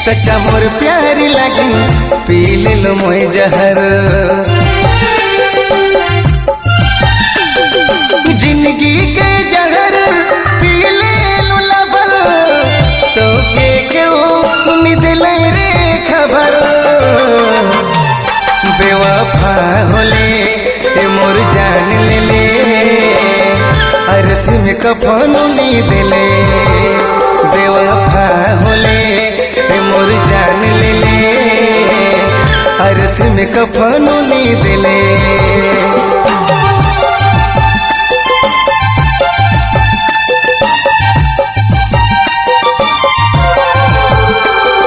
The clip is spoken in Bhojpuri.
सच्चा मोर प्यारी लगी पी लो मोय जहर। जिंदगी के जहर पी लो लबर, तो के क्यों उम्मीद ले रे खबर। बेवफा होले मोर जान ले ले, अर्थ में कफन उम्मीद ले। बेवफा होले मोर जान ले ले, अर्थ में कफन उम्मीद ले।